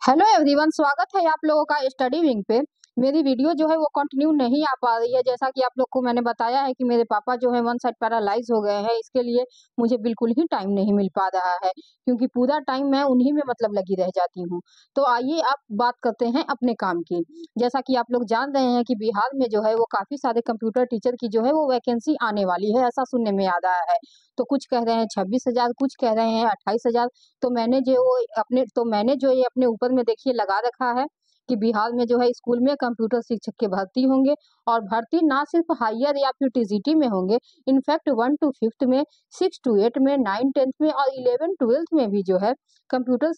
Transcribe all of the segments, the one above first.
Hello everyone, स्वागत है आप लोगों का स्टडी विंग पे। मेरी वीडियो जो है वो कंटिन्यू नहीं आ पा रही है। जैसा कि आप लोग को मैंने बताया है कि मेरे पापा जो है वन साइड पैरालाइज हो गए हैं। इसके लिए मुझे बिल्कुल ही टाइम नहीं मिल पा रहा है, क्योंकि पूरा टाइम मैं उन्हीं में मतलब लगी रह जाती हूँ। तो आइए आप बात करते हैं अपने काम की। जैसा कि आप लोग जान रहे हैं कि बिहार में जो है वो काफी सारे कंप्यूटर टीचर की जो है वो वैकेंसी आने वाली है, ऐसा सुनने में आ रहा है। तो कुछ कह रहे हैं 26,000, कुछ कह रहे हैं 28,000। तो मैंने जो ये अपने ऊपर में देखिए लगा रखा है कि बिहार में जो है स्कूल में कंप्यूटर शिक्षक के भर्ती होंगे। और भर्ती ना सिर्फ हायर या फिर टीजीटी में होंगे, इनफैक्ट 1 to 5th में, 6 to 8 में, 9 10th में और 11 12th में भी जो है कंप्यूटर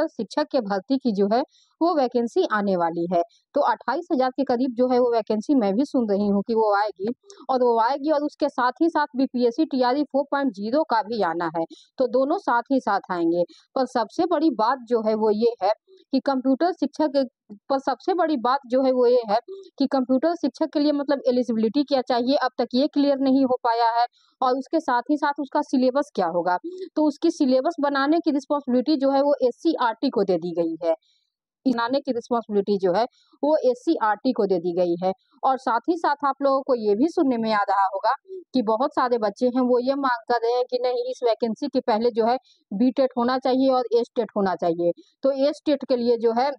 शिक्षक के भर्ती की जो है वो वैकेंसी आने वाली है। तो 28,000 के करीब जो है वो वैकेंसी मैं भी सुन रही हूँ कि वो आएगी और उसके साथ ही साथ बीपीएससी टीआरई 4.0 का भी आना है। तो दोनों साथ ही साथ आएंगे। पर सबसे बड़ी बात जो है वो ये है कि कंप्यूटर शिक्षक पर सबसे बड़ी बात जो है वो ये है कि कंप्यूटर शिक्षक के लिए मतलब एलिजिबिलिटी क्या चाहिए, अब तक ये क्लियर नहीं हो पाया है। और उसके साथ ही साथ उसका सिलेबस क्या होगा, तो उसकी सिलेबस बनाने की रिस्पॉन्सिबिलिटी जो है वो एससीईआरटी को दे दी गई है। बनाने की रिस्पॉन्सिबिलिटी जो है वो एससीईआरटी को दे दी गई है। और साथ ही साथ आप लोगों को ये भी सुनने में आ रहा होगा कि बहुत सारे बच्चे हैं वो ये मांग कर रहे हैं कि नहीं, इस वैकेंसी के पहले जो है बीटेट होना चाहिए और एस्टेट होना चाहिए। तो एस्टेट के लिए जो है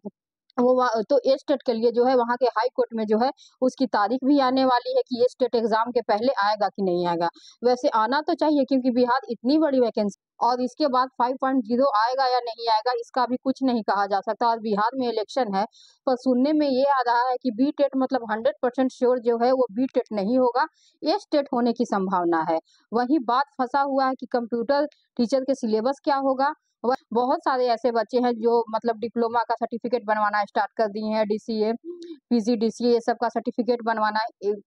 तो एस्टेट के लिए जो है वहाँ के हाई कोर्ट में जो है उसकी तारीख भी आने वाली है कि एस्टेट एग्जाम के पहले आएगा कि नहीं आएगा। वैसे आना तो चाहिए, क्योंकि बिहार इतनी बड़ी वैकेंसी और इसके बाद 5.0 आएगा या नहीं आएगा इसका भी कुछ नहीं कहा जा सकता। और बिहार में इलेक्शन है, पर सुनने में ये आ रहा है कि बी टेट मतलब 100% श्योर जो है वो बी टेट नहीं होगा, ए टेट होने की संभावना है। वही बात फंसा हुआ है कि कंप्यूटर टीचर के सिलेबस क्या होगा। बहुत सारे ऐसे बच्चे हैं जो मतलब डिप्लोमा का सर्टिफिकेट बनवाना स्टार्ट कर दिए हैं, डीसीए पीजीडीसीए ये सब का सर्टिफिकेट बनवाना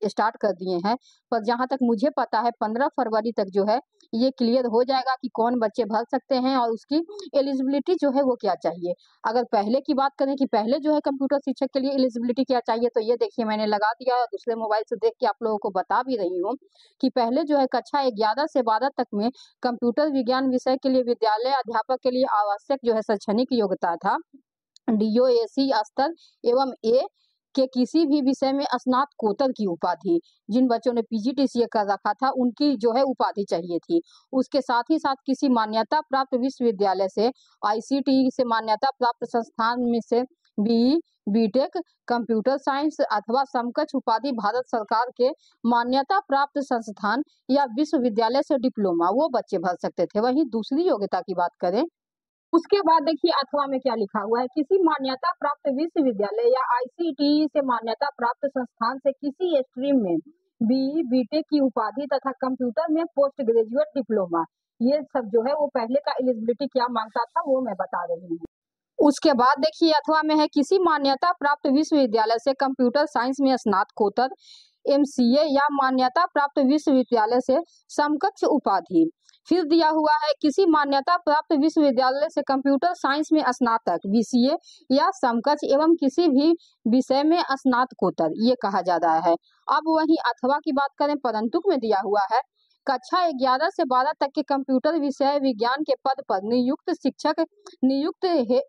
स्टार्ट कर दिए हैं। पर जहां तक मुझे पता है 15 फरवरी तक जो है ये क्लियर हो जाएगा कि कौन बच्चे भर सकते हैं और उसकी एलिजिबिलिटी जो है वो क्या चाहिए। अगर पहले की बात करें कि पहले जो है कंप्यूटर शिक्षक के लिए एलिजिबिलिटी क्या चाहिए, तो ये देखिए मैंने लगा दिया और दूसरे मोबाइल से देख के आप लोगों को बता भी रही हूँ कि पहले जो है कक्षा 11 से 12 तक में कंप्यूटर विज्ञान विषय के लिए विद्यालय अध्यापक के लिए आवश्यक जो है शैक्षणिक योग्यता था डीओएसी स्तर एवं ए के किसी भी विषय में स्नातकोत्तर की उपाधि। जिन बच्चों ने पीजीडीसीए कर रखा था उनकी जो है उपाधि चाहिए थी। उसके साथ ही साथ किसी मान्यता प्राप्त विश्वविद्यालय से, आईसीटी से मान्यता प्राप्त संस्थान में से बी बीटेक कंप्यूटर साइंस अथवा समकक्ष उपाधि भारत सरकार के मान्यता प्राप्त संस्थान या विश्वविद्यालय से डिप्लोमा, वो बच्चे भर सकते थे। वहीं दूसरी योग्यता की बात करें, उसके बाद देखिए अथवा में क्या लिखा हुआ है, किसी मान्यता प्राप्त विश्वविद्यालय या आईसीटी से मान्यता प्राप्त संस्थान से किसी स्ट्रीम में बी बीटेक की उपाधि तथा कंप्यूटर में पोस्ट ग्रेजुएट डिप्लोमा। ये सब जो है वो पहले का एलिजिबिलिटी क्या मांगता था वो मैं बता रही हूँ। उसके बाद देखिए अथवा में है किसी मान्यता प्राप्त विश्वविद्यालय से कंप्यूटर साइंस में स्नातकोत्तर एमसीए या मान्यता प्राप्त विश्वविद्यालय से समकक्ष उपाधि। फिर दिया हुआ है किसी मान्यता प्राप्त विश्वविद्यालय से कंप्यूटर साइंस में स्नातक बीसीए या समकक्ष एवं किसी भी विषय में स्नातकोत्तर, ये कहा जा रहा है। अब वही अथवा की बात करें, परंतु में दिया हुआ है कक्षा 11 से 12 तक के कंप्यूटर विषय विज्ञान के पद पर नियुक्त शिक्षक नियुक्त है।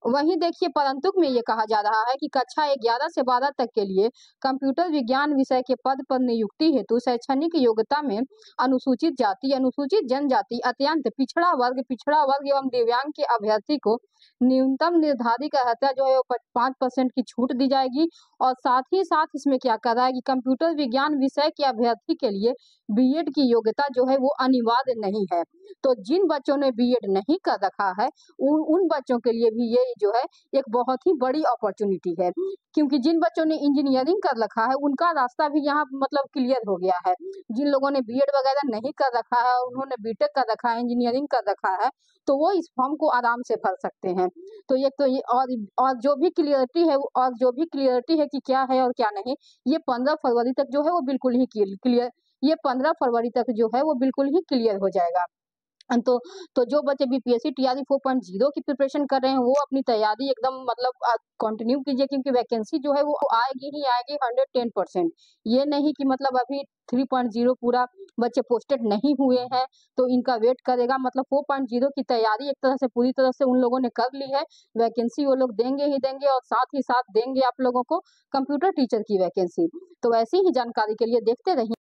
वहीं देखिए परंतु में ये कहा जा रहा है कि कक्षा 11 से 12 तक के लिए कंप्यूटर विज्ञान विषय के पद पर नियुक्ति हेतु शैक्षणिक योग्यता में अनुसूचित जाति, अनुसूचित जनजाति, अत्यंत पिछड़ा वर्ग एवं दिव्यांग के अभ्यर्थी को न्यूनतम निर्धारित रहता जो है 5% की छूट दी जाएगी। और साथ ही साथ इसमें क्या कर रहा है कि कंप्यूटर विज्ञान विषय के अभ्यर्थी के लिए बीएड की योग्यता जो है वो अनिवार्य नहीं है। तो जिन बच्चों ने बीएड नहीं कर रखा है उन बच्चों के लिए भी ये जो है एक बहुत ही बड़ी अपॉर्चुनिटी है, क्योंकि जिन बच्चों ने इंजीनियरिंग कर रखा है उनका रास्ता भी यहाँ मतलब क्लियर हो गया है। जिन लोगों ने बीएड वगैरह नहीं कर रखा है और उन्होंने बीटेक कर रखा है, इंजीनियरिंग कर रखा है, तो वो इस फॉर्म को आराम से भर सकते हैं। तो ये और जो भी क्लियरिटी है कि क्या है और क्या नहीं, ये 15 फरवरी तक जो है वो बिल्कुल ही क्लियर, ये 15 फरवरी तक जो है वो बिल्कुल ही क्लियर हो जाएगा। तो जो बच्चे बीपीएससी टीआरई 4.0 की प्रिपरेशन कर रहे हैं वो अपनी तैयारी एकदम मतलब कंटिन्यू कीजिए, क्योंकि वैकेंसी जो है वो आएगी ही आएगी 110%। ये नहीं कि मतलब अभी 3.0 पूरा बच्चे पोस्टेड नहीं हुए हैं तो इनका वेट करेगा, मतलब 4.0 की तैयारी एक तरह से पूरी तरह से उन लोगों ने कर ली है। वैकेंसी वो लोग देंगे ही देंगे और साथ ही साथ देंगे आप लोगों को कंप्यूटर टीचर की वैकेंसी। तो ऐसी ही जानकारी के लिए देखते रहिए।